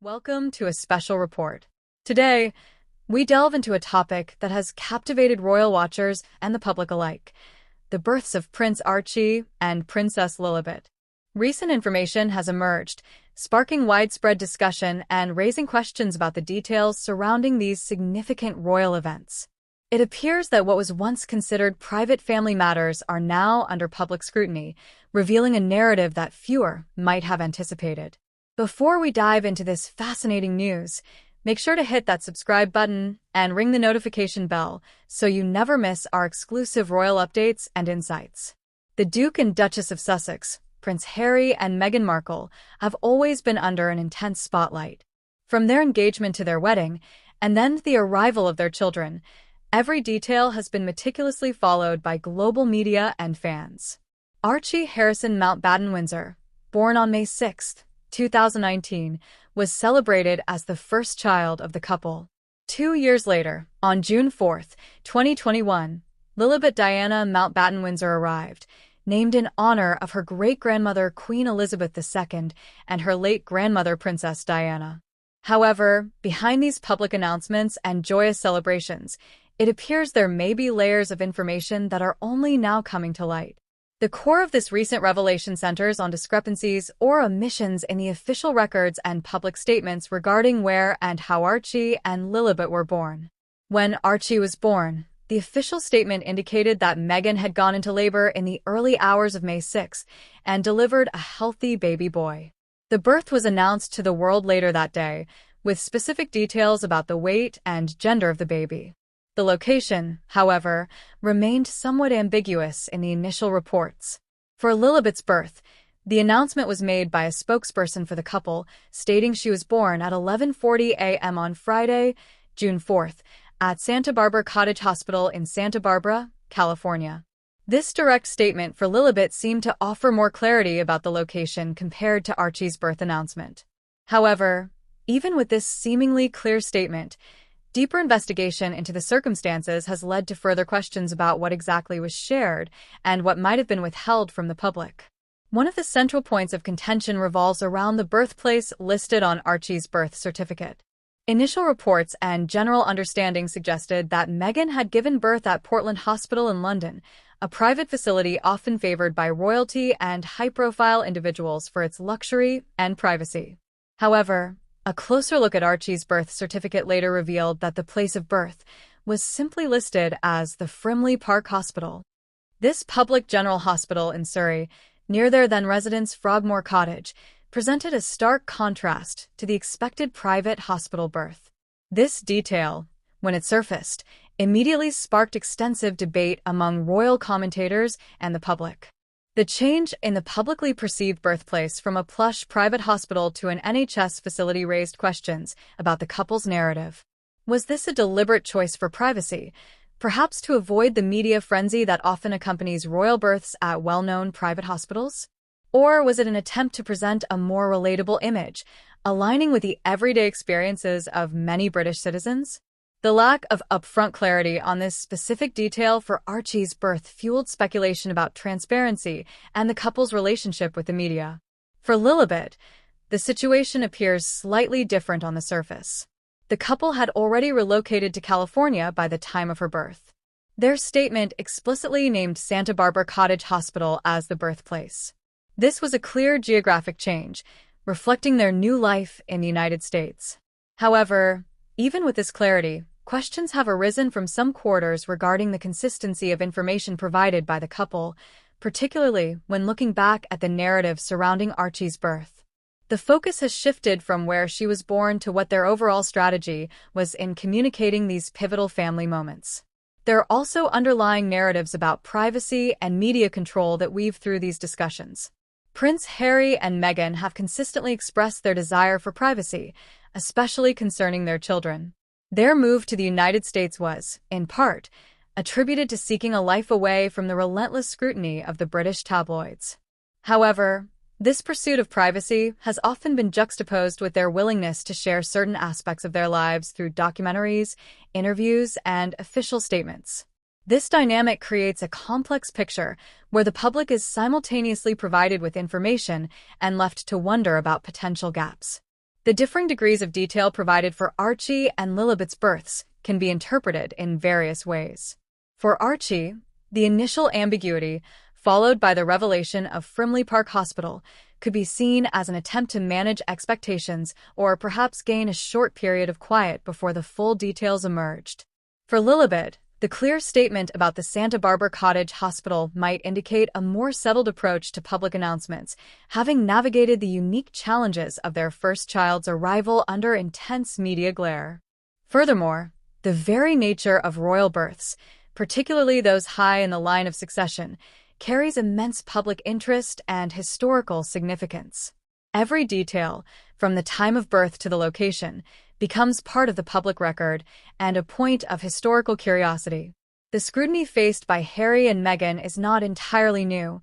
Welcome to a special report. Today, we delve into a topic that has captivated royal watchers and the public alike: the births of Prince Archie and Princess Lilibet. Recent information has emerged, sparking widespread discussion and raising questions about the details surrounding these significant royal events. It appears that what was once considered private family matters are now under public scrutiny, revealing a narrative that fewer might have anticipated. Before we dive into this fascinating news, make sure to hit that subscribe button and ring the notification bell so you never miss our exclusive royal updates and insights. The Duke and Duchess of Sussex, Prince Harry and Meghan Markle, have always been under an intense spotlight. From their engagement to their wedding, and then the arrival of their children, every detail has been meticulously followed by global media and fans. Archie Harrison Mountbatten-Windsor, born on May 6, 2019, was celebrated as the first child of the couple. 2 years later, on June 4, 2021, Lilibet Diana Mountbatten-Windsor arrived, named in honor of her great-grandmother Queen Elizabeth II and her late grandmother Princess Diana. However, behind these public announcements and joyous celebrations, it appears there may be layers of information that are only now coming to light. The core of this recent revelation centers on discrepancies or omissions in the official records and public statements regarding where and how Archie and Lilibet were born. When Archie was born, the official statement indicated that Meghan had gone into labor in the early hours of May 6 and delivered a healthy baby boy. The birth was announced to the world later that day, with specific details about the weight and gender of the baby. The location, however, remained somewhat ambiguous in the initial reports. For Lilibet's birth, the announcement was made by a spokesperson for the couple, stating she was born at 11:40 a.m. on Friday, June 4th, at Santa Barbara Cottage Hospital in Santa Barbara, California. This direct statement for Lilibet seemed to offer more clarity about the location compared to Archie's birth announcement. However, even with this seemingly clear statement, deeper investigation into the circumstances has led to further questions about what exactly was shared and what might have been withheld from the public. One of the central points of contention revolves around the birthplace listed on Archie's birth certificate. Initial reports and general understanding suggested that Meghan had given birth at Portland Hospital in London, a private facility often favored by royalty and high-profile individuals for its luxury and privacy. However, a closer look at Archie's birth certificate later revealed that the place of birth was simply listed as the Frimley Park Hospital. This public general hospital in Surrey, near their then residence Frogmore Cottage, presented a stark contrast to the expected private hospital birth. This detail, when it surfaced, immediately sparked extensive debate among royal commentators and the public. The change in the publicly perceived birthplace from a plush private hospital to an NHS facility raised questions about the couple's narrative. Was this a deliberate choice for privacy, perhaps to avoid the media frenzy that often accompanies royal births at well-known private hospitals? Or was it an attempt to present a more relatable image, aligning with the everyday experiences of many British citizens? The lack of upfront clarity on this specific detail for Archie's birth fueled speculation about transparency and the couple's relationship with the media. For Lilibet, the situation appears slightly different on the surface. The couple had already relocated to California by the time of her birth. Their statement explicitly named Santa Barbara Cottage Hospital as the birthplace. This was a clear geographic change, reflecting their new life in the United States. However, even with this clarity, questions have arisen from some quarters regarding the consistency of information provided by the couple, particularly when looking back at the narrative surrounding Archie's birth. The focus has shifted from where she was born to what their overall strategy was in communicating these pivotal family moments. There are also underlying narratives about privacy and media control that weave through these discussions. Prince Harry and Meghan have consistently expressed their desire for privacy, especially concerning their children. Their move to the United States was, in part, attributed to seeking a life away from the relentless scrutiny of the British tabloids. However, this pursuit of privacy has often been juxtaposed with their willingness to share certain aspects of their lives through documentaries, interviews, and official statements. This dynamic creates a complex picture where the public is simultaneously provided with information and left to wonder about potential gaps. The differing degrees of detail provided for Archie and Lilibet's births can be interpreted in various ways. For Archie, the initial ambiguity, followed by the revelation of Frimley Park Hospital, could be seen as an attempt to manage expectations or perhaps gain a short period of quiet before the full details emerged. For Lilibet, the clear statement about the Santa Barbara Cottage Hospital might indicate a more settled approach to public announcements, having navigated the unique challenges of their first child's arrival under intense media glare. Furthermore, the very nature of royal births, particularly those high in the line of succession, carries immense public interest and historical significance. Every detail, from the time of birth to the location, becomes part of the public record and a point of historical curiosity. The scrutiny faced by Harry and Meghan is not entirely new.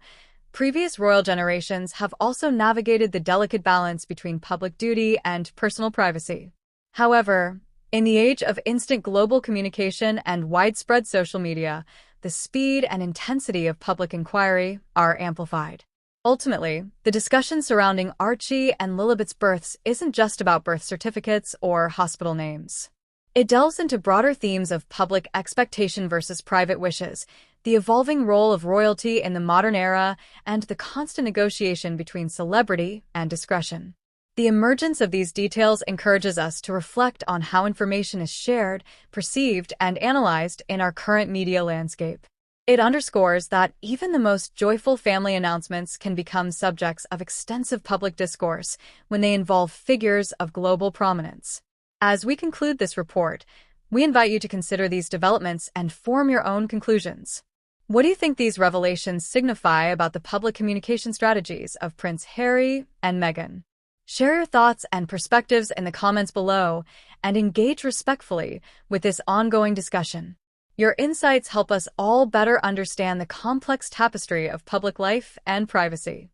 Previous royal generations have also navigated the delicate balance between public duty and personal privacy. However, in the age of instant global communication and widespread social media, the speed and intensity of public inquiry are amplified. Ultimately, the discussion surrounding Archie and Lilibet's births isn't just about birth certificates or hospital names. It delves into broader themes of public expectation versus private wishes, the evolving role of royalty in the modern era, and the constant negotiation between celebrity and discretion. The emergence of these details encourages us to reflect on how information is shared, perceived, and analyzed in our current media landscape. It underscores that even the most joyful family announcements can become subjects of extensive public discourse when they involve figures of global prominence. As we conclude this report, we invite you to consider these developments and form your own conclusions. What do you think these revelations signify about the public communication strategies of Prince Harry and Meghan? Share your thoughts and perspectives in the comments below and engage respectfully with this ongoing discussion. Your insights help us all better understand the complex tapestry of public life and privacy.